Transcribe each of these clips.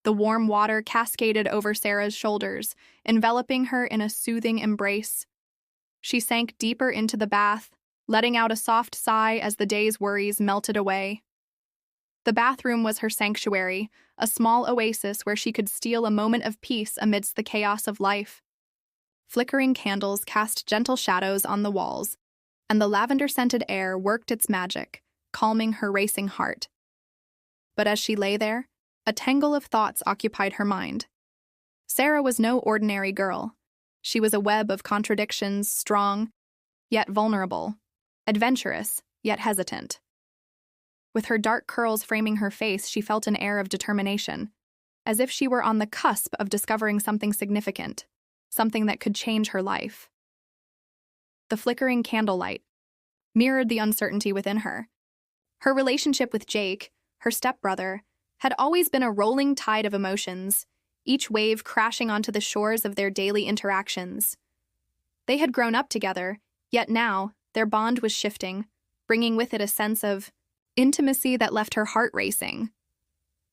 The warm water cascaded over Sarah's shoulders, enveloping her in a soothing embrace. She sank deeper into the bath, letting out a soft sigh as the day's worries melted away. The bathroom was her sanctuary, a small oasis where she could steal a moment of peace amidst the chaos of life. Flickering candles cast gentle shadows on the walls, and the lavender-scented air worked its magic, calming her racing heart. But as she lay there, a tangle of thoughts occupied her mind. Sarah was no ordinary girl. She was a web of contradictions, strong, yet vulnerable, adventurous, yet hesitant. With her dark curls framing her face, she felt an air of determination, as if she were on the cusp of discovering something significant, something that could change her life. The flickering candlelight mirrored the uncertainty within her. Her relationship with Jake, her stepbrother, had always been a rolling tide of emotions, each wave crashing onto the shores of their daily interactions. They had grown up together, yet now their bond was shifting, bringing with it a sense of intimacy that left her heart racing.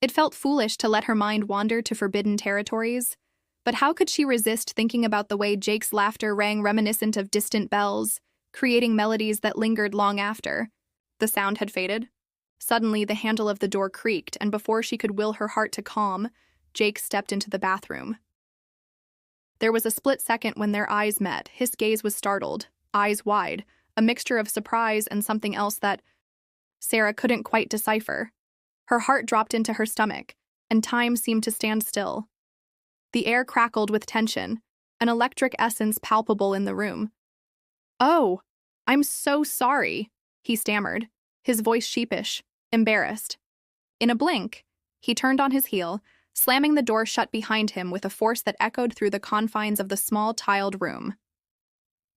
It felt foolish to let her mind wander to forbidden territories, but how could she resist thinking about the way Jake's laughter rang reminiscent of distant bells, creating melodies that lingered long after the sound had faded? Suddenly, the handle of the door creaked, and before she could will her heart to calm, Jake stepped into the bathroom. There was a split second when their eyes met. His gaze was startled, eyes wide, a mixture of surprise and something else that Sarah couldn't quite decipher. Her heart dropped into her stomach, and time seemed to stand still. The air crackled with tension, an electric essence palpable in the room. "Oh, I'm so sorry," he stammered, his voice sheepish, embarrassed. In a blink, he turned on his heel, slamming the door shut behind him with a force that echoed through the confines of the small tiled room.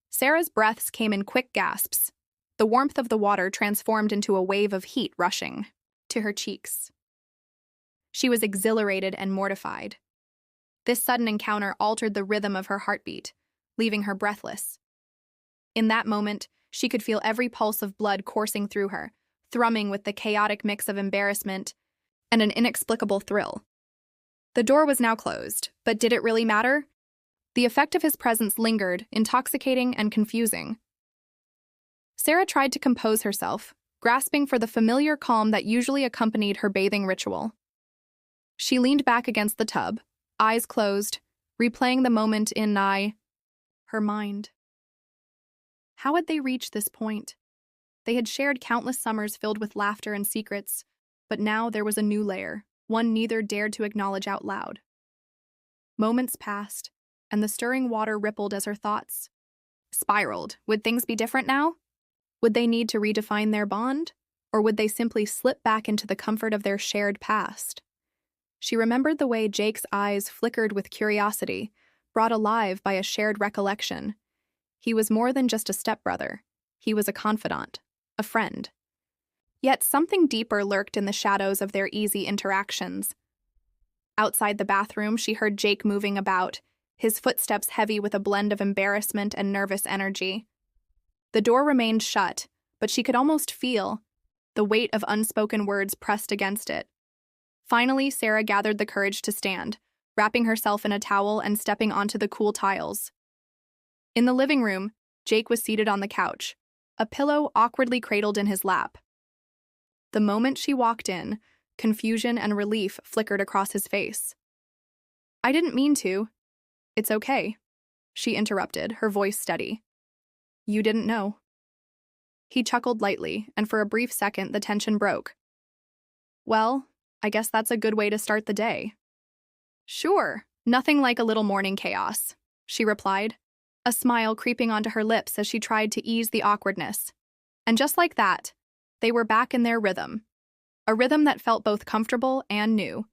Sarah's breaths came in quick gasps. The warmth of the water transformed into a wave of heat rushing to her cheeks. She was exhilarated and mortified. This sudden encounter altered the rhythm of her heartbeat, leaving her breathless. In that moment, she could feel every pulse of blood coursing through her, thrumming with the chaotic mix of embarrassment and an inexplicable thrill. The door was now closed, but did it really matter? The effect of his presence lingered, intoxicating and confusing. Sarah tried to compose herself, grasping for the familiar calm that usually accompanied her bathing ritual. She leaned back against the tub, eyes closed, replaying the moment in her mind. How had they reached this point? They had shared countless summers filled with laughter and secrets, but now there was a new layer, one neither dared to acknowledge out loud. Moments passed, and the stirring water rippled as her thoughts spiraled. Would things be different now? Would they need to redefine their bond? Or would they simply slip back into the comfort of their shared past? She remembered the way Jake's eyes flickered with curiosity, brought alive by a shared recollection. He was more than just a stepbrother. He was a confidant, a friend. Yet something deeper lurked in the shadows of their easy interactions. Outside the bathroom, she heard Jake moving about, his footsteps heavy with a blend of embarrassment and nervous energy. The door remained shut, but she could almost feel the weight of unspoken words pressed against it. Finally, Sarah gathered the courage to stand, wrapping herself in a towel and stepping onto the cool tiles. In the living room, Jake was seated on the couch, a pillow awkwardly cradled in his lap. The moment she walked in, confusion and relief flickered across his face. "I didn't mean to." "It's okay," she interrupted, her voice steady. "You didn't know." He chuckled lightly, and for a brief second the tension broke. "Well, I guess that's a good way to start the day." "Sure, nothing like a little morning chaos," she replied, a smile creeping onto her lips as she tried to ease the awkwardness. And just like that, they were back in their rhythm, a rhythm that felt both comfortable and new.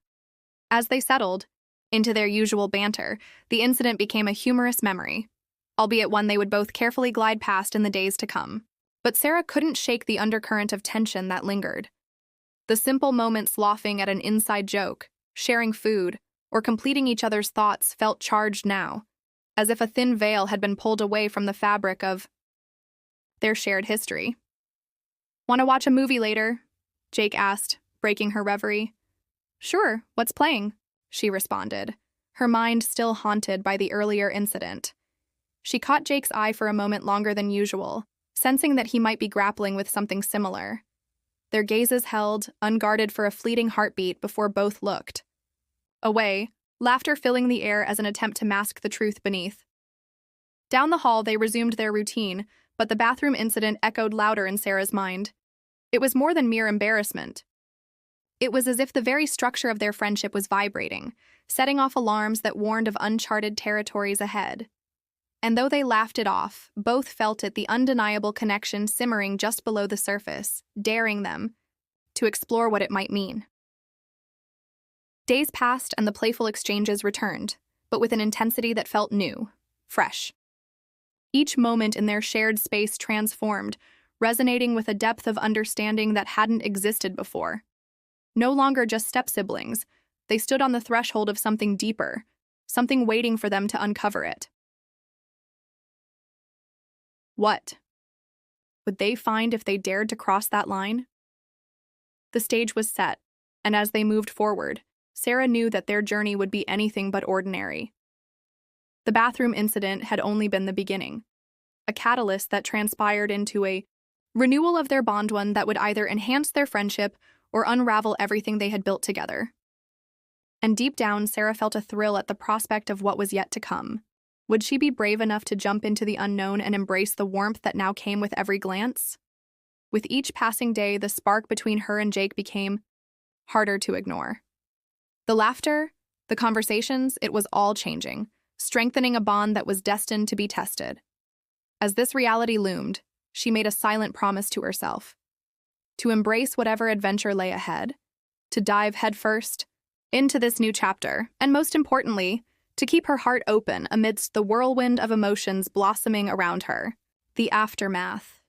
As they settled into their usual banter, the incident became a humorous memory, albeit one they would both carefully glide past in the days to come. But Sarah couldn't shake the undercurrent of tension that lingered. The simple moments laughing at an inside joke, sharing food, or completing each other's thoughts felt charged now, as if a thin veil had been pulled away from the fabric of their shared history. "Want to watch a movie later?" Jake asked, breaking her reverie. "Sure, what's playing?" she responded, her mind still haunted by the earlier incident. She caught Jake's eye for a moment longer than usual, sensing that he might be grappling with something similar. Their gazes held, unguarded for a fleeting heartbeat before both looked away, laughter filling the air as an attempt to mask the truth beneath. Down the hall, they resumed their routine, but the bathroom incident echoed louder in Sarah's mind. It was more than mere embarrassment. It was as if the very structure of their friendship was vibrating, setting off alarms that warned of uncharted territories ahead. And though they laughed it off, both felt it, the undeniable connection simmering just below the surface, daring them to explore what it might mean. Days passed and the playful exchanges returned, but with an intensity that felt new, fresh. Each moment in their shared space transformed, resonating with a depth of understanding that hadn't existed before. No longer just step-siblings, they stood on the threshold of something deeper, something waiting for them to uncover it. What would they find if they dared to cross that line? The stage was set, and as they moved forward, Sarah knew that their journey would be anything but ordinary. The bathroom incident had only been the beginning, a catalyst that transpired into a renewal of their bond, one that would either enhance their friendship or unravel everything they had built together. And deep down, Sarah felt a thrill at the prospect of what was yet to come. Would she be brave enough to jump into the unknown and embrace the warmth that now came with every glance? With each passing day, the spark between her and Jake became harder to ignore. The laughter, the conversations, it was all changing, strengthening a bond that was destined to be tested. As this reality loomed, she made a silent promise to herself to embrace whatever adventure lay ahead, to dive headfirst into this new chapter, and most importantly, to keep her heart open amidst the whirlwind of emotions blossoming around her. The aftermath.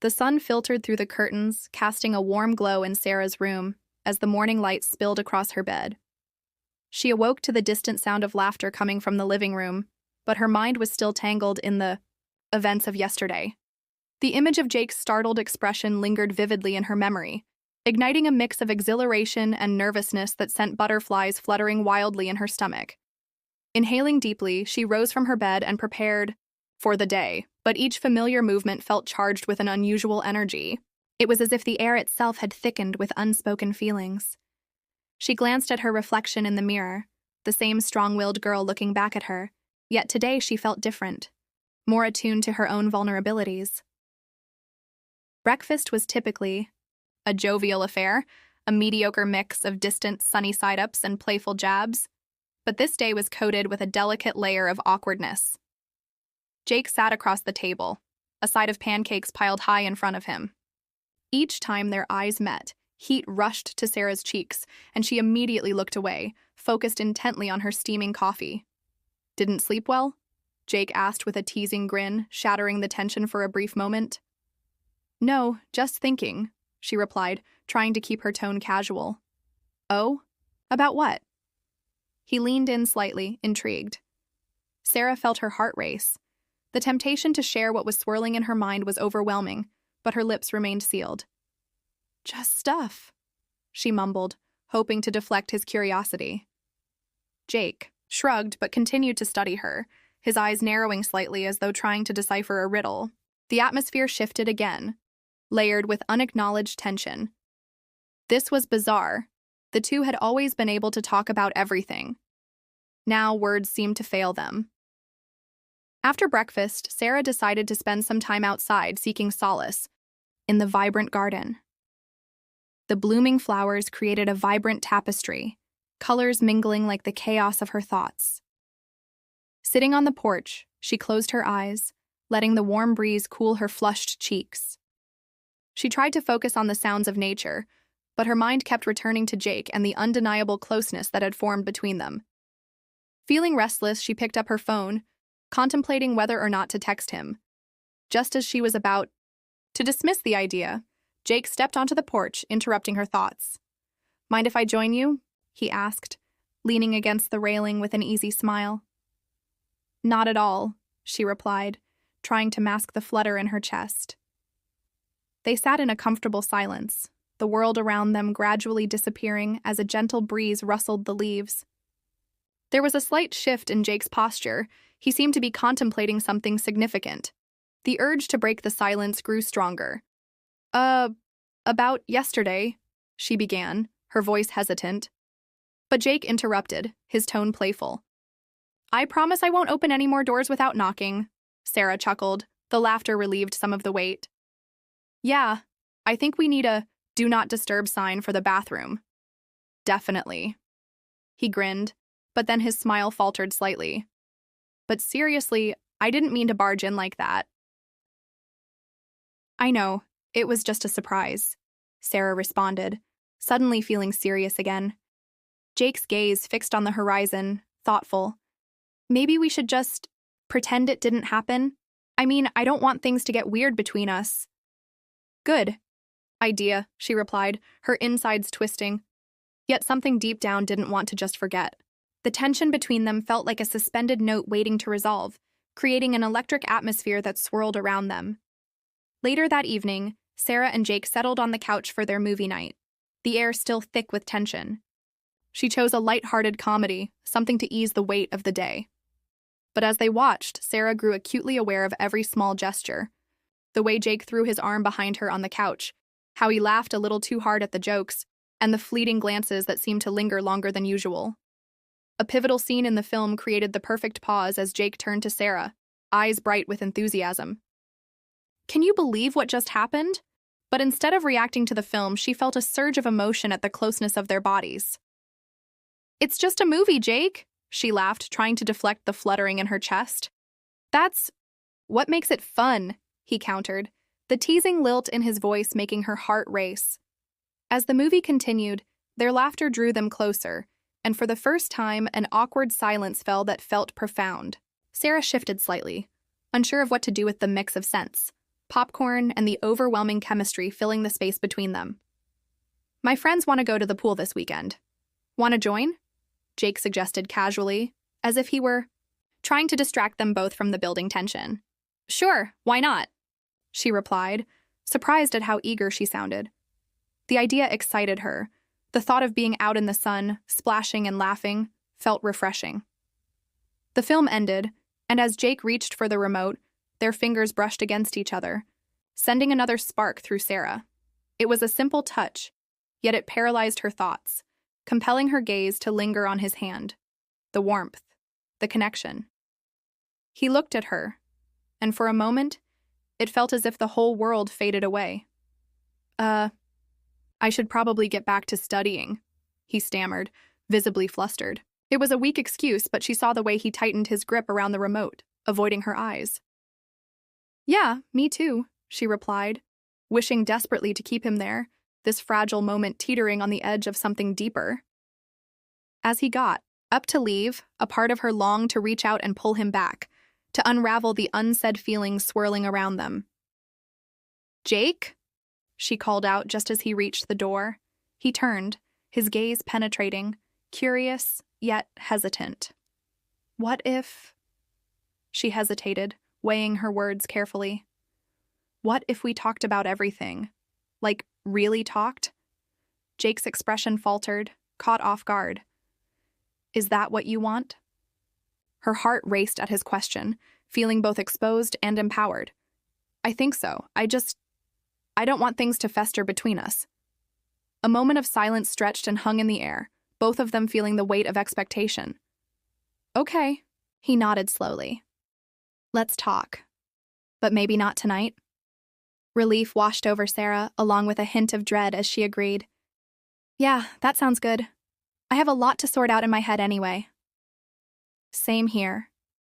The sun filtered through the curtains, casting a warm glow in Sarah's room as the morning light spilled across her bed. She awoke to the distant sound of laughter coming from the living room, but her mind was still tangled in the events of yesterday. The image of Jake's startled expression lingered vividly in her memory, igniting a mix of exhilaration and nervousness that sent butterflies fluttering wildly in her stomach. Inhaling deeply, she rose from her bed and prepared for the day, but each familiar movement felt charged with an unusual energy. It was as if the air itself had thickened with unspoken feelings. She glanced at her reflection in the mirror, the same strong-willed girl looking back at her, yet today she felt different, more attuned to her own vulnerabilities. Breakfast was typically a jovial affair, a mediocre mix of distant sunny side-ups and playful jabs, but this day was coated with a delicate layer of awkwardness. Jake sat across the table, a side of pancakes piled high in front of him. Each time their eyes met, heat rushed to Sarah's cheeks, and she immediately looked away, focused intently on her steaming coffee. "Didn't sleep well?" Jake asked with a teasing grin, shattering the tension for a brief moment. "No, just thinking," she replied, trying to keep her tone casual. "Oh? About what?" He leaned in slightly, intrigued. Sarah felt her heart race. The temptation to share what was swirling in her mind was overwhelming, but her lips remained sealed. "Just stuff," she mumbled, hoping to deflect his curiosity. Jake shrugged but continued to study her, his eyes narrowing slightly as though trying to decipher a riddle. The atmosphere shifted again, layered with unacknowledged tension. This was bizarre. The two had always been able to talk about everything. Now words seemed to fail them. After breakfast, Sarah decided to spend some time outside seeking solace in the vibrant garden. The blooming flowers created a vibrant tapestry, colors mingling like the chaos of her thoughts. Sitting on the porch, she closed her eyes, letting the warm breeze cool her flushed cheeks. She tried to focus on the sounds of nature, but her mind kept returning to Jake and the undeniable closeness that had formed between them. Feeling restless, she picked up her phone, contemplating whether or not to text him. Just as she was about to dismiss the idea, Jake stepped onto the porch, interrupting her thoughts. "Mind if I join you?" he asked, leaning against the railing with an easy smile. "Not at all," she replied, trying to mask the flutter in her chest. They sat in a comfortable silence, the world around them gradually disappearing as a gentle breeze rustled the leaves. There was a slight shift in Jake's posture. He seemed to be contemplating something significant. The urge to break the silence grew stronger. About yesterday, she began, her voice hesitant. But Jake interrupted, his tone playful. I promise I won't open any more doors without knocking, Sarah chuckled. The laughter relieved some of the weight. Yeah, I think we need a do not disturb sign for the bathroom. Definitely. He grinned, but then his smile faltered slightly. But seriously, I didn't mean to barge in like that. I know, it was just a surprise, Sarah responded, suddenly feeling serious again. Jake's gaze fixed on the horizon, thoughtful. Maybe we should just pretend it didn't happen? I mean, I don't want things to get weird between us. Good idea, she replied, her insides twisting. Yet something deep down didn't want to just forget. The tension between them felt like a suspended note waiting to resolve, creating an electric atmosphere that swirled around them. Later that evening, Sarah and Jake settled on the couch for their movie night, the air still thick with tension. She chose a light-hearted comedy, something to ease the weight of the day. But as they watched, Sarah grew acutely aware of every small gesture. The way Jake threw his arm behind her on the couch, how he laughed a little too hard at the jokes, and the fleeting glances that seemed to linger longer than usual. A pivotal scene in the film created the perfect pause as Jake turned to Sarah, eyes bright with enthusiasm. Can you believe what just happened? But instead of reacting to the film, she felt a surge of emotion at the closeness of their bodies. It's just a movie, Jake, she laughed, trying to deflect the fluttering in her chest. That's what makes it fun, he countered, the teasing lilt in his voice making her heart race. As the movie continued, their laughter drew them closer, and for the first time, an awkward silence fell that felt profound. Sarah shifted slightly, unsure of what to do with the mix of scents, popcorn, and the overwhelming chemistry filling the space between them. My friends want to go to the pool this weekend. Want to join? Jake suggested casually, as if he were trying to distract them both from the building tension. Sure, why not? She replied, surprised at how eager she sounded. The idea excited her. The thought of being out in the sun, splashing and laughing, felt refreshing. The film ended, and as Jake reached for the remote, their fingers brushed against each other, sending another spark through Sarah. It was a simple touch, yet it paralyzed her thoughts, compelling her gaze to linger on his hand. The warmth, the connection. He looked at her, and for a moment, it felt as if the whole world faded away. I should probably get back to studying, he stammered, visibly flustered. It was a weak excuse, but she saw the way he tightened his grip around the remote, avoiding her eyes. Yeah, me too, she replied, wishing desperately to keep him there, this fragile moment teetering on the edge of something deeper. As he got up to leave, a part of her longed to reach out and pull him back, to unravel the unsaid feelings swirling around them. Jake? She called out just as he reached the door. He turned, his gaze penetrating, curious yet hesitant. What if... She hesitated, weighing her words carefully. What if we talked about everything? Like, really talked? Jake's expression faltered, caught off guard. Is that what you want? Her heart raced at his question, feeling both exposed and empowered. I think so. I don't want things to fester between us. A moment of silence stretched and hung in the air, both of them feeling the weight of expectation. Okay, he nodded slowly. Let's talk. But maybe not tonight. Relief washed over Sarah, along with a hint of dread as she agreed. Yeah, that sounds good. I have a lot to sort out in my head anyway. Same here,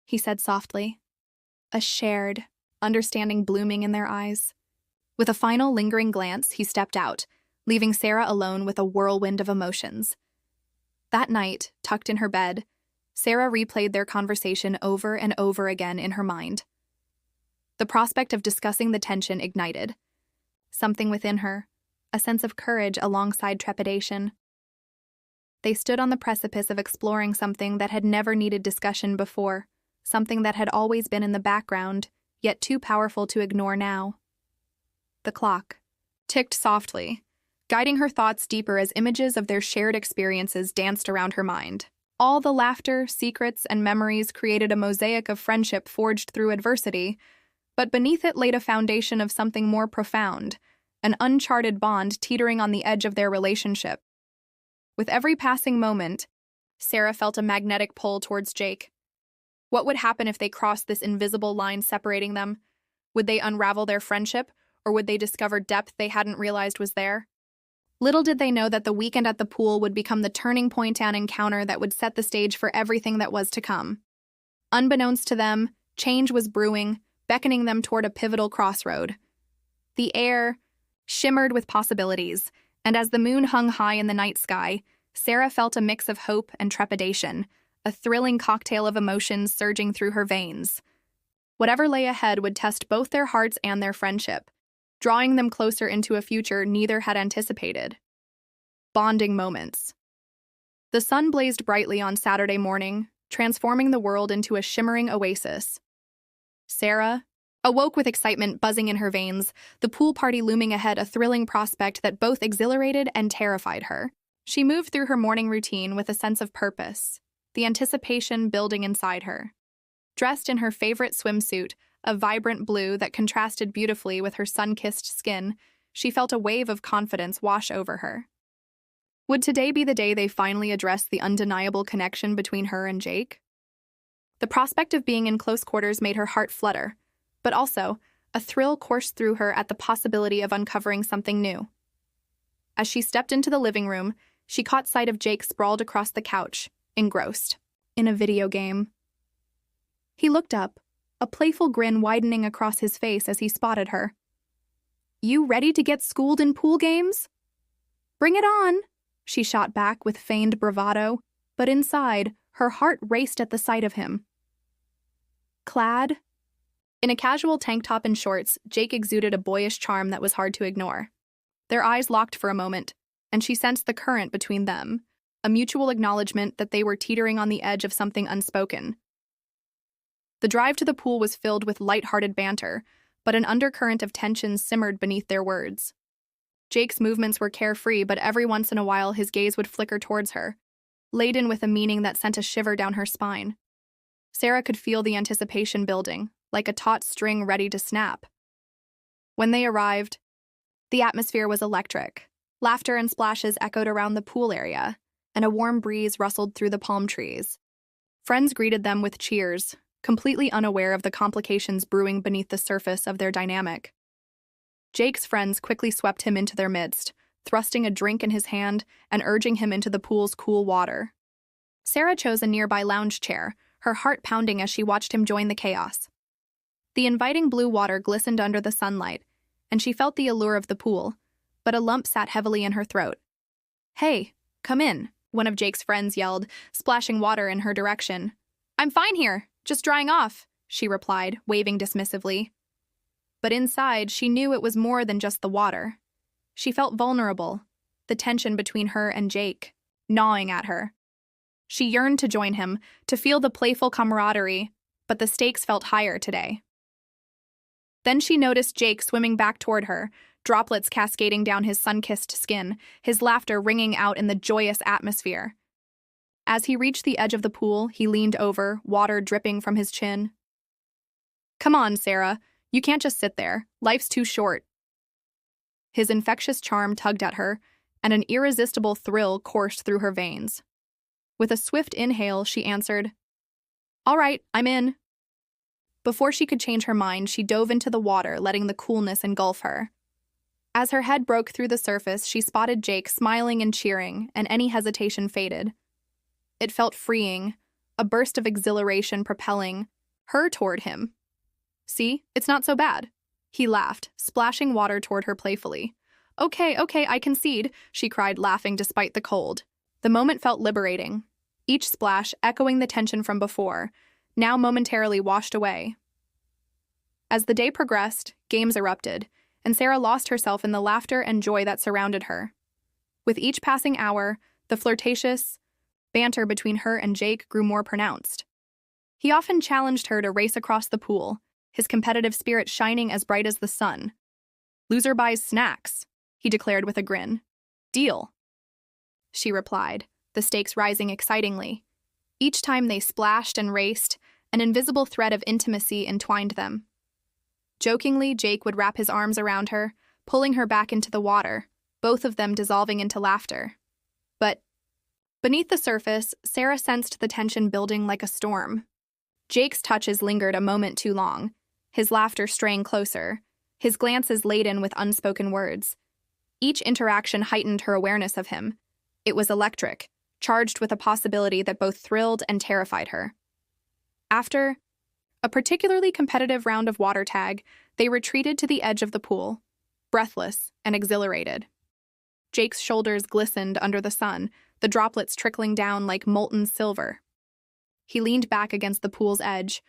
he said softly, a shared understanding blooming in their eyes. With a final lingering glance, he stepped out, leaving Sarah alone with a whirlwind of emotions. That night, tucked in her bed, Sarah replayed their conversation over and over again in her mind. The prospect of discussing the tension ignited something within her, a sense of courage alongside trepidation. They stood on the precipice of exploring something that had never needed discussion before, something that had always been in the background, yet too powerful to ignore now. The clock ticked softly, guiding her thoughts deeper as images of their shared experiences danced around her mind. All the laughter, secrets, and memories created a mosaic of friendship forged through adversity, but beneath it laid a foundation of something more profound, an uncharted bond teetering on the edge of their relationship. With every passing moment, Sarah felt a magnetic pull towards Jake. What would happen if they crossed this invisible line separating them? Would they unravel their friendship, or would they discover depth they hadn't realized was there? Little did they know that the weekend at the pool would become the turning point and encounter that would set the stage for everything that was to come. Unbeknownst to them, change was brewing, beckoning them toward a pivotal crossroad. The air shimmered with possibilities, and as the moon hung high in the night sky, Sarah felt a mix of hope and trepidation, a thrilling cocktail of emotions surging through her veins. Whatever lay ahead would test both their hearts and their friendship, drawing them closer into a future neither had anticipated. Bonding moments. The sun blazed brightly on Saturday morning, transforming the world into a shimmering oasis. Sarah awoke with excitement buzzing in her veins, the pool party looming ahead, a thrilling prospect that both exhilarated and terrified her. She moved through her morning routine with a sense of purpose, the anticipation building inside her. Dressed in her favorite swimsuit, a vibrant blue that contrasted beautifully with her sun-kissed skin, she felt a wave of confidence wash over her. Would today be the day they finally addressed the undeniable connection between her and Jake? The prospect of being in close quarters made her heart flutter, but also, a thrill coursed through her at the possibility of uncovering something new. As she stepped into the living room, she caught sight of Jake sprawled across the couch, engrossed in a video game. He looked up, a playful grin widening across his face as he spotted her. "You ready to get schooled in pool games?" "Bring it on," she shot back with feigned bravado, but inside, her heart raced at the sight of him. Clad in a casual tank top and shorts, Jake exuded a boyish charm that was hard to ignore. Their eyes locked for a moment, and she sensed the current between them, a mutual acknowledgement that they were teetering on the edge of something unspoken. The drive to the pool was filled with light-hearted banter, but an undercurrent of tension simmered beneath their words. Jake's movements were carefree, but every once in a while his gaze would flicker towards her, laden with a meaning that sent a shiver down her spine. Sarah could feel the anticipation building, like a taut string ready to snap. When they arrived, the atmosphere was electric. Laughter and splashes echoed around the pool area, and a warm breeze rustled through the palm trees. Friends greeted them with cheers, completely unaware of the complications brewing beneath the surface of their dynamic. Jake's friends quickly swept him into their midst, thrusting a drink in his hand and urging him into the pool's cool water. Sarah chose a nearby lounge chair, her heart pounding as she watched him join the chaos. The inviting blue water glistened under the sunlight, and she felt the allure of the pool, but a lump sat heavily in her throat. "Hey, come in," one of Jake's friends yelled, splashing water in her direction. "I'm fine here, just drying off," she replied, waving dismissively. But inside, she knew it was more than just the water. She felt vulnerable, the tension between her and Jake, gnawing at her. She yearned to join him, to feel the playful camaraderie, but the stakes felt higher today. Then she noticed Jake swimming back toward her, droplets cascading down his sun-kissed skin, his laughter ringing out in the joyous atmosphere. As he reached the edge of the pool, he leaned over, water dripping from his chin. "Come on, Sarah. You can't just sit there. Life's too short." His infectious charm tugged at her, and an irresistible thrill coursed through her veins. With a swift inhale, she answered, "All right, I'm in." Before she could change her mind, she dove into the water, letting the coolness engulf her. As her head broke through the surface, she spotted Jake smiling and cheering, and any hesitation faded. It felt freeing, a burst of exhilaration propelling her toward him. "See, it's not so bad," he laughed, splashing water toward her playfully. Okay, I concede," she cried, laughing despite the cold. The moment felt liberating, each splash echoing the tension from before, now momentarily washed away. As the day progressed, games erupted, and Sarah lost herself in the laughter and joy that surrounded her. With each passing hour, the flirtatious banter between her and Jake grew more pronounced. He often challenged her to race across the pool, his competitive spirit shining as bright as the sun. "Loser buys snacks," he declared with a grin, Deal, she replied, the stakes rising excitingly. Each time they splashed and raced, an invisible thread of intimacy entwined them. Jokingly, Jake would wrap his arms around her, pulling her back into the water, both of them dissolving into laughter. But beneath the surface, Sarah sensed the tension building like a storm. Jake's touches lingered a moment too long, his laughter straying closer, his glances laden with unspoken words. Each interaction heightened her awareness of him. It was electric, charged with a possibility that both thrilled and terrified her. After a particularly competitive round of water tag, they retreated to the edge of the pool, breathless and exhilarated. Jake's shoulders glistened under the sun, the droplets trickling down like molten silver. He leaned back against the pool's edge,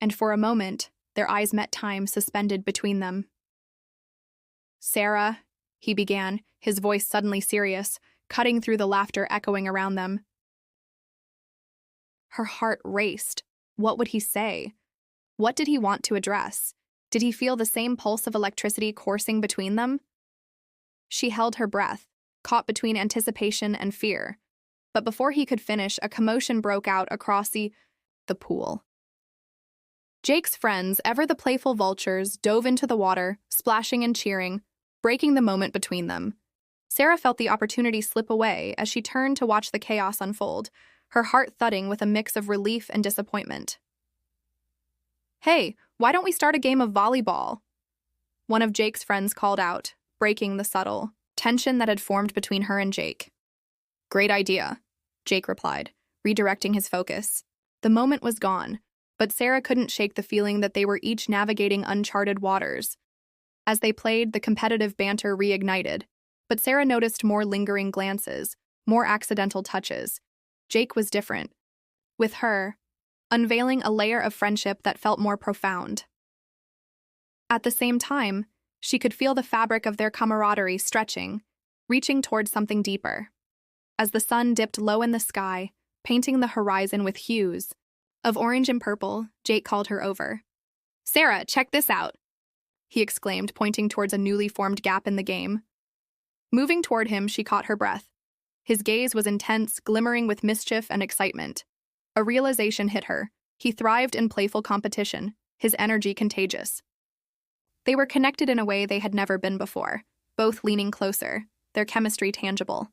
and for a moment, their eyes met, time suspended between them. "Sarah," he began, his voice suddenly serious, cutting through the laughter echoing around them. Her heart raced. What would he say? What did he want to address? Did he feel the same pulse of electricity coursing between them? She held her breath, caught between anticipation and fear. But before he could finish, a commotion broke out across the pool. Jake's friends, ever the playful vultures, dove into the water, splashing and cheering, breaking the moment between them. Sarah felt the opportunity slip away as she turned to watch the chaos unfold, her heart thudding with a mix of relief and disappointment. "Hey, why don't we start a game of volleyball?" One of Jake's friends called out, breaking the subtle tension that had formed between her and Jake. "Great idea," Jake replied, redirecting his focus. The moment was gone, but Sarah couldn't shake the feeling that they were each navigating uncharted waters. As they played, the competitive banter reignited, but Sarah noticed more lingering glances, more accidental touches. Jake was different. With her, unveiling a layer of friendship that felt more profound. At the same time, she could feel the fabric of their camaraderie stretching, reaching toward something deeper. As the sun dipped low in the sky, painting the horizon with hues of orange and purple, Jake called her over. "Sarah, check this out," he exclaimed, pointing towards a newly formed gap in the game. Moving toward him, she caught her breath. His gaze was intense, glimmering with mischief and excitement. A realization hit her. He thrived in playful competition, his energy contagious. They were connected in a way they had never been before, both leaning closer, their chemistry tangible.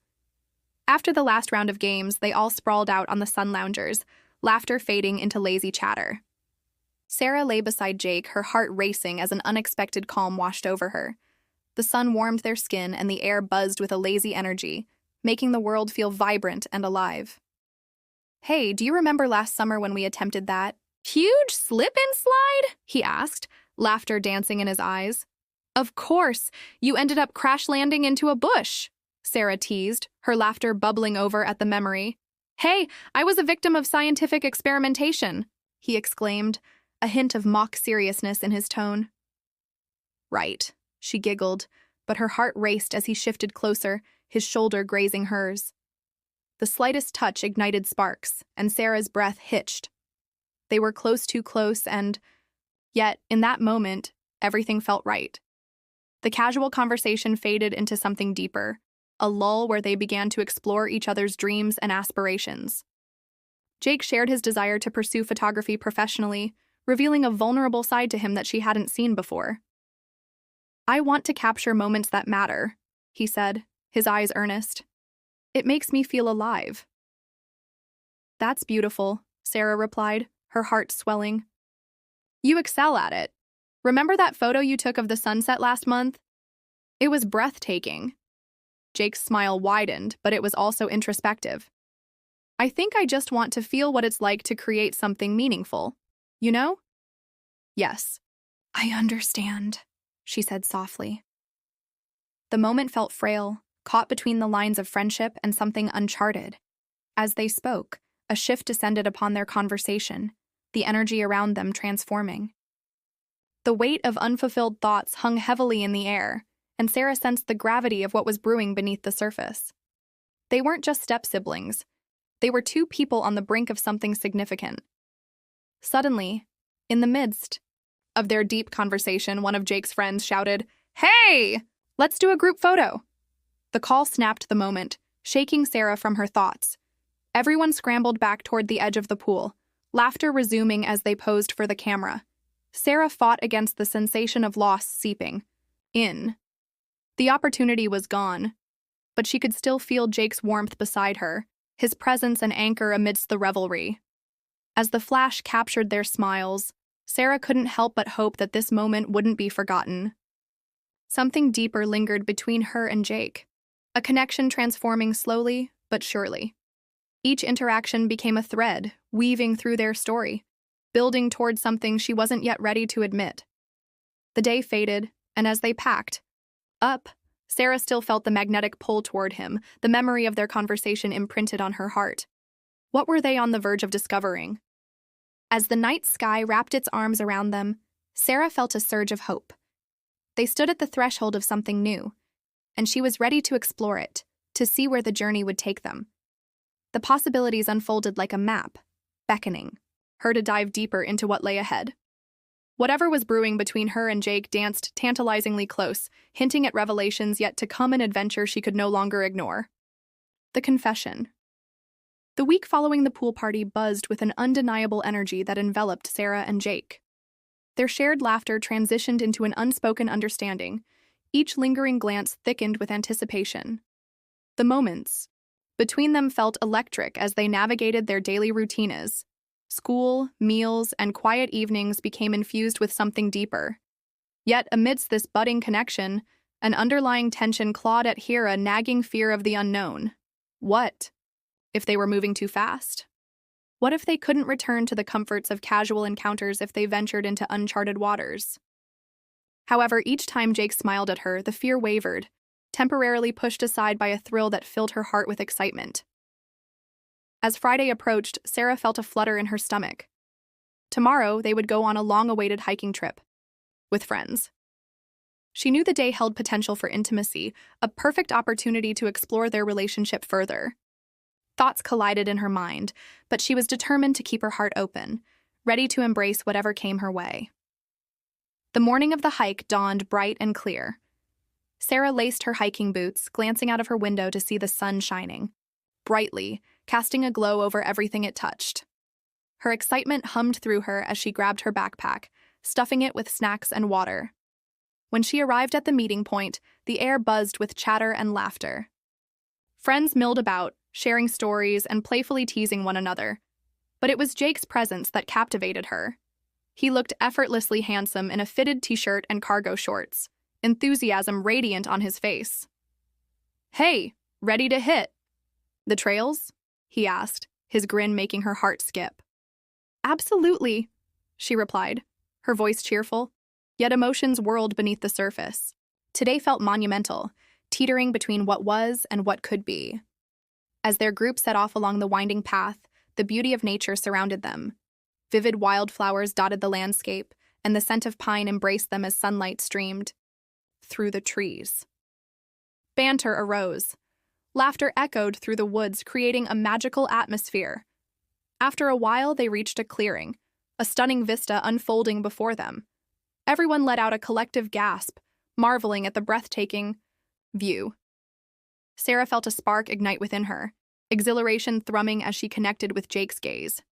After the last round of games, they all sprawled out on the sun loungers, laughter fading into lazy chatter. Sarah lay beside Jake, her heart racing as an unexpected calm washed over her. The sun warmed their skin and the air buzzed with a lazy energy, making the world feel vibrant and alive. "Hey, do you remember last summer when we attempted that huge slip-and-slide?" he asked, laughter dancing in his eyes. "Of course, you ended up crash-landing into a bush," Sarah teased, her laughter bubbling over at the memory. "Hey, I was a victim of scientific experimentation," he exclaimed, a hint of mock seriousness in his tone. "Right," she giggled, but her heart raced as he shifted closer, his shoulder grazing hers. The slightest touch ignited sparks, and Sarah's breath hitched. They were too close, and yet, in that moment, everything felt right. The casual conversation faded into something deeper, a lull where they began to explore each other's dreams and aspirations. Jake shared his desire to pursue photography professionally, revealing a vulnerable side to him that she hadn't seen before. "I want to capture moments that matter," he said, his eyes earnest. "It makes me feel alive." "That's beautiful," Sarah replied, her heart swelling. "You excel at it. Remember that photo you took of the sunset last month? It was breathtaking." Jake's smile widened, but it was also introspective. "I think I just want to feel what it's like to create something meaningful. You know?" "Yes, I understand," she said softly. The moment felt frail, caught between the lines of friendship and something uncharted. As they spoke, a shift descended upon their conversation, the energy around them transforming. The weight of unfulfilled thoughts hung heavily in the air, and Sarah sensed the gravity of what was brewing beneath the surface. They weren't just step-siblings. They were two people on the brink of something significant. Suddenly, in the midst of their deep conversation, one of Jake's friends shouted, "Hey! Let's do a group photo!" The call snapped the moment, shaking Sarah from her thoughts. Everyone scrambled back toward the edge of the pool, laughter resuming as they posed for the camera. Sarah fought against the sensation of loss seeping in. The opportunity was gone, but she could still feel Jake's warmth beside her, his presence an anchor amidst the revelry. As the flash captured their smiles, Sarah couldn't help but hope that this moment wouldn't be forgotten. Something deeper lingered between her and Jake, a connection transforming slowly but surely. Each interaction became a thread, weaving through their story, building toward something she wasn't yet ready to admit. The day faded, and as they packed up, Sarah still felt the magnetic pull toward him, the memory of their conversation imprinted on her heart. What were they on the verge of discovering? As the night sky wrapped its arms around them, Sarah felt a surge of hope. They stood at the threshold of something new, and she was ready to explore it, to see where the journey would take them. The possibilities unfolded like a map, beckoning her to dive deeper into what lay ahead. Whatever was brewing between her and Jake danced tantalizingly close, hinting at revelations yet to come, an adventure she could no longer ignore. The confession. The week following the pool party buzzed with an undeniable energy that enveloped Sarah and Jake. Their shared laughter transitioned into an unspoken understanding, each lingering glance thickened with anticipation. The moments between them felt electric as they navigated their daily routines. School, meals, and quiet evenings became infused with something deeper. Yet, amidst this budding connection, an underlying tension clawed at here, a nagging fear of the unknown. What if they were moving too fast? What if they couldn't return to the comforts of casual encounters if they ventured into uncharted waters? However, each time Jake smiled at her, the fear wavered, temporarily pushed aside by a thrill that filled her heart with excitement. As Friday approached, Sarah felt a flutter in her stomach. Tomorrow, they would go on a long-awaited hiking trip with friends. She knew the day held potential for intimacy, a perfect opportunity to explore their relationship further. Thoughts collided in her mind, but she was determined to keep her heart open, ready to embrace whatever came her way. The morning of the hike dawned bright and clear. Sarah laced her hiking boots, glancing out of her window to see the sun shining brightly, casting a glow over everything it touched. Her excitement hummed through her as she grabbed her backpack, stuffing it with snacks and water. When she arrived at the meeting point, the air buzzed with chatter and laughter. Friends milled about, sharing stories and playfully teasing one another. But it was Jake's presence that captivated her. He looked effortlessly handsome in a fitted t-shirt and cargo shorts, enthusiasm radiant on his face. "Hey, ready to hit the trails?" he asked, his grin making her heart skip. "Absolutely," she replied, her voice cheerful, yet emotions whirled beneath the surface. Today felt monumental, teetering between what was and what could be. As their group set off along the winding path, the beauty of nature surrounded them. Vivid wildflowers dotted the landscape, and the scent of pine embraced them as sunlight streamed through the trees. Banter arose. Laughter echoed through the woods, creating a magical atmosphere. After a while, they reached a clearing, a stunning vista unfolding before them. Everyone let out a collective gasp, marveling at the breathtaking view. Sarah felt a spark ignite within her, exhilaration thrumming as she connected with Jake's gaze.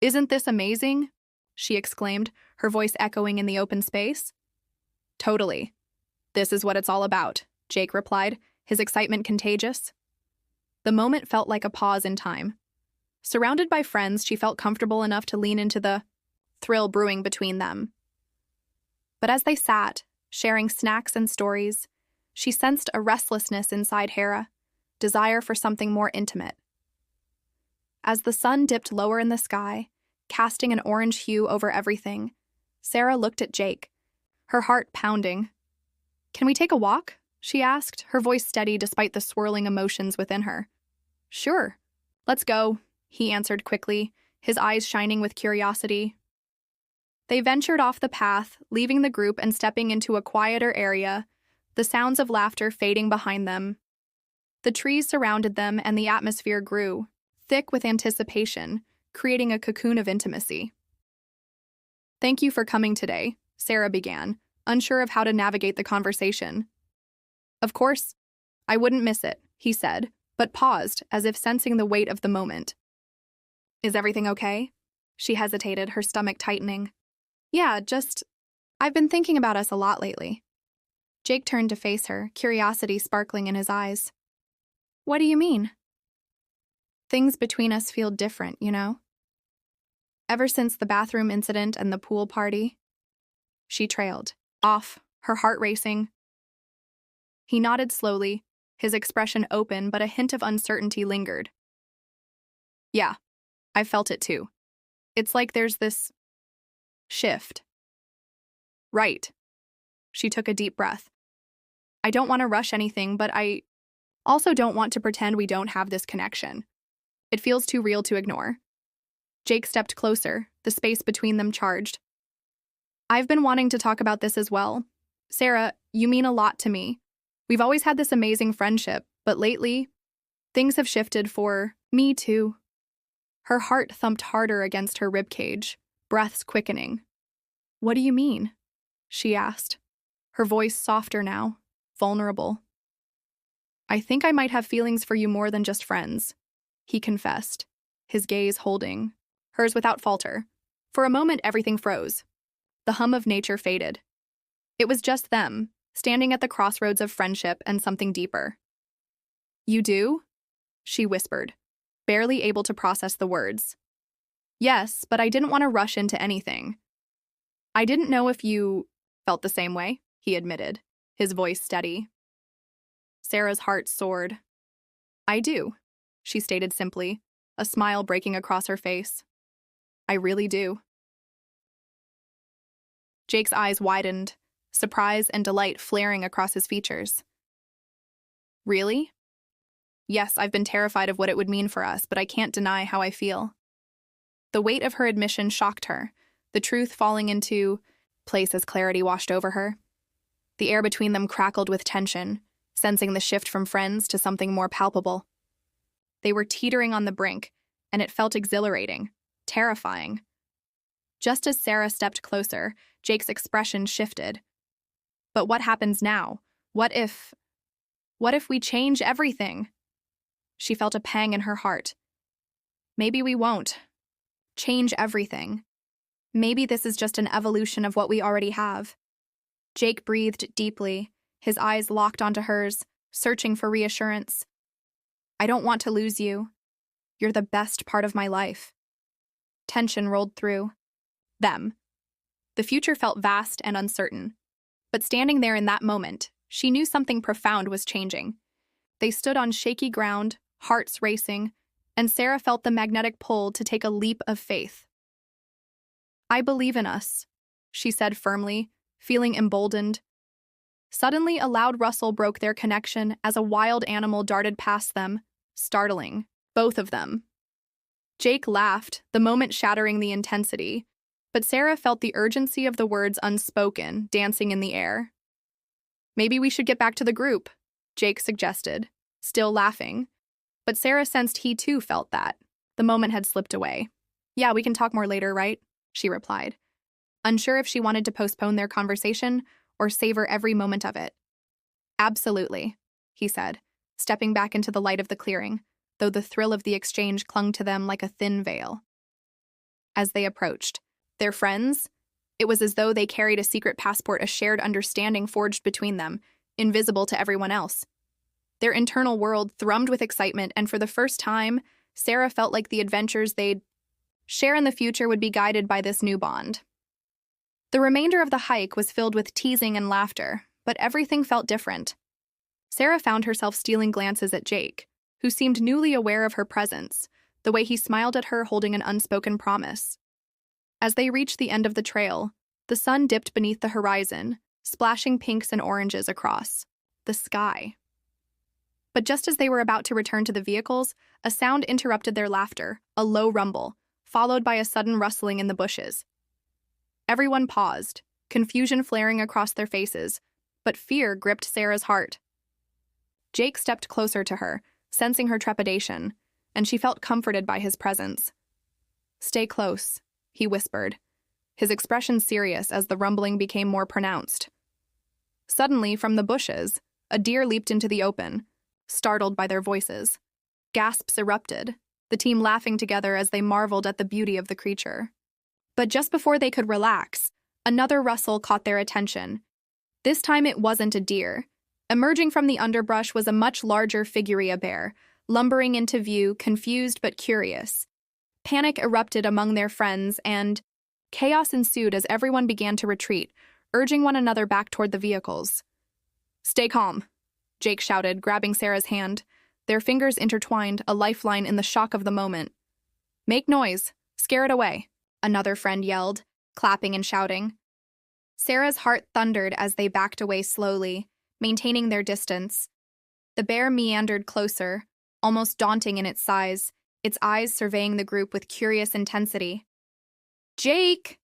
"Isn't this amazing?" she exclaimed, her voice echoing in the open space. "Totally. This is what it's all about," Jake replied, his excitement contagious. The moment felt like a pause in time. Surrounded by friends, she felt comfortable enough to lean into the thrill brewing between them. But as they sat, sharing snacks and stories, she sensed a restlessness inside Hera, desire for something more intimate. As the sun dipped lower in the sky, casting an orange hue over everything, Sarah looked at Jake, her heart pounding. "Can we take a walk?" she asked, her voice steady despite the swirling emotions within her. "Sure. Let's go," he answered quickly, his eyes shining with curiosity. They ventured off the path, leaving the group and stepping into a quieter area, the sounds of laughter fading behind them. The trees surrounded them and the atmosphere grew, thick with anticipation, creating a cocoon of intimacy. "Thank you for coming today," Sarah began, unsure of how to navigate the conversation. "Of course. I wouldn't miss it, he said, but paused, as if sensing the weight of the moment. Is everything okay? She hesitated, her stomach tightening. Yeah, I've been thinking about us a lot lately. Jake turned to face her, curiosity sparkling in his eyes. What do you mean? Things between us feel different, you know? Ever since the bathroom incident and the pool party. She trailed, off, her heart racing. He nodded slowly, his expression open, but a hint of uncertainty lingered. Yeah, I felt it too. It's like there's this shift. Right. She took a deep breath. I don't want to rush anything, but I also don't want to pretend we don't have this connection. It feels too real to ignore. Jake stepped closer, the space between them charged. I've been wanting to talk about this as well. Sarah, you mean a lot to me. We've always had this amazing friendship, but lately, things have shifted for me too. Her heart thumped harder against her ribcage, breaths quickening. What do you mean? She asked, her voice softer now, vulnerable. I think I might have feelings for you more than just friends, he confessed, his gaze holding, hers without falter. For a moment, everything froze. The hum of nature faded. It was just them, standing at the crossroads of friendship and something deeper. You do? She whispered, barely able to process the words. Yes, but I didn't want to rush into anything. I didn't know if you felt the same way, he admitted, his voice steady. Sarah's heart soared. I do, she stated simply, a smile breaking across her face. I really do. Jake's eyes widened, surprise and delight flaring across his features. Really? Yes, I've been terrified of what it would mean for us, but I can't deny how I feel. The weight of her admission shocked her, the truth falling into place as clarity washed over her. The air between them crackled with tension, sensing the shift from friends to something more palpable. They were teetering on the brink, and it felt exhilarating, terrifying. Just as Sarah stepped closer, Jake's expression shifted. But what happens now? What if we change everything? She felt a pang in her heart. Maybe we won't change everything. Maybe this is just an evolution of what we already have. Jake breathed deeply, his eyes locked onto hers, searching for reassurance. I don't want to lose you. You're the best part of my life. Tension rolled through them. The future felt vast and uncertain. But standing there in that moment, she knew something profound was changing. They stood on shaky ground, hearts racing, and Sarah felt the magnetic pull to take a leap of faith. I believe in us, she said firmly, feeling emboldened. Suddenly, a loud rustle broke their connection as a wild animal darted past them, startling both of them. Jake laughed, the moment shattering the intensity, but Sarah felt the urgency of the words unspoken, dancing in the air. Maybe we should get back to the group, Jake suggested, still laughing. But Sarah sensed he too felt that. The moment had slipped away. Yeah, we can talk more later, right? She replied, unsure if she wanted to postpone their conversation or savor every moment of it. Absolutely, he said, stepping back into the light of the clearing, though the thrill of the exchange clung to them like a thin veil. As they approached, their friends, it was as though they carried a secret passport, a shared understanding forged between them, invisible to everyone else. Their internal world thrummed with excitement, and for the first time, Sarah felt like the adventures they'd share in the future would be guided by this new bond. The remainder of the hike was filled with teasing and laughter, but everything felt different. Sarah found herself stealing glances at Jake, who seemed newly aware of her presence, the way he smiled at her holding an unspoken promise. As they reached the end of the trail, the sun dipped beneath the horizon, splashing pinks and oranges across the sky. But just as they were about to return to the vehicles, a sound interrupted their laughter, a low rumble, followed by a sudden rustling in the bushes. Everyone paused, confusion flaring across their faces, but fear gripped Sarah's heart. Jake stepped closer to her, sensing her trepidation, and she felt comforted by his presence. Stay close, he whispered, his expression serious as the rumbling became more pronounced. Suddenly, from the bushes, a deer leaped into the open, startled by their voices. Gasps erupted, the team laughing together as they marveled at the beauty of the creature. But just before they could relax, another rustle caught their attention. This time it wasn't a deer. Emerging from the underbrush was a much larger figuria bear, lumbering into view, confused but curious. Panic erupted among their friends, and chaos ensued as everyone began to retreat, urging one another back toward the vehicles. "Stay calm," Jake shouted, grabbing Sarah's hand. Their fingers intertwined, a lifeline in the shock of the moment. "Make noise. Scare it away," another friend yelled, clapping and shouting. Sarah's heart thundered as they backed away slowly, maintaining their distance. The bear meandered closer, almost daunting in its size, its eyes surveying the group with curious intensity. "Jake!"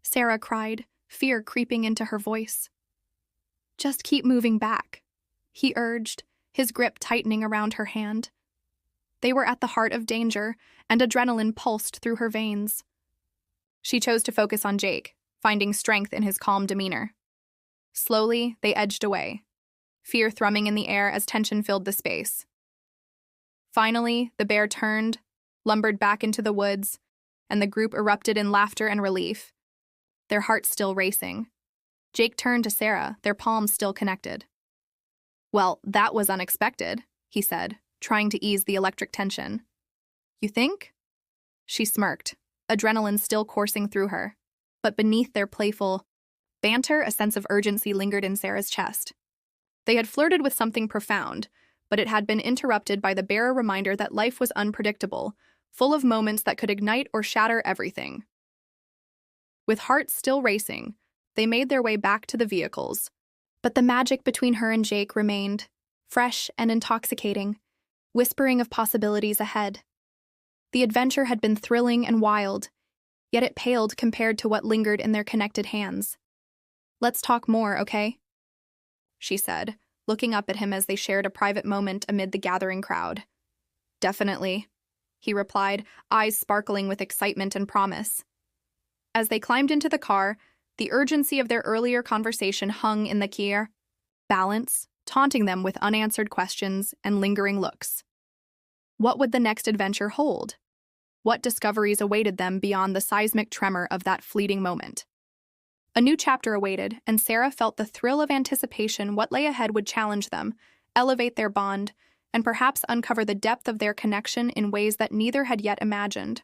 Sarah cried, fear creeping into her voice. "Just keep moving back," he urged, his grip tightening around her hand. They were at the heart of danger, and adrenaline pulsed through her veins. She chose to focus on Jake, finding strength in his calm demeanor. Slowly, they edged away, fear thrumming in the air as tension filled the space. Finally, the bear turned, lumbered back into the woods, and the group erupted in laughter and relief, their hearts still racing. Jake turned to Sarah, their palms still connected. "Well, that was unexpected," he said, trying to ease the electric tension. "You think?" She smirked, adrenaline still coursing through her. But beneath their playful banter, a sense of urgency lingered in Sarah's chest. They had flirted with something profound, but it had been interrupted by the bare reminder that life was unpredictable, full of moments that could ignite or shatter everything. With hearts still racing, they made their way back to the vehicles. But the magic between her and Jake remained, fresh and intoxicating, whispering of possibilities ahead. The adventure had been thrilling and wild, yet it paled compared to what lingered in their connected hands. "Let's talk more, okay?" she said, looking up at him as they shared a private moment amid the gathering crowd. "Definitely," he replied, eyes sparkling with excitement and promise. As they climbed into the car, the urgency of their earlier conversation hung in the air, balance, taunting them with unanswered questions and lingering looks. What would the next adventure hold? What discoveries awaited them beyond the seismic tremor of that fleeting moment? A new chapter awaited, and Sarah felt the thrill of anticipation. What lay ahead would challenge them, elevate their bond, and perhaps uncover the depth of their connection in ways that neither had yet imagined.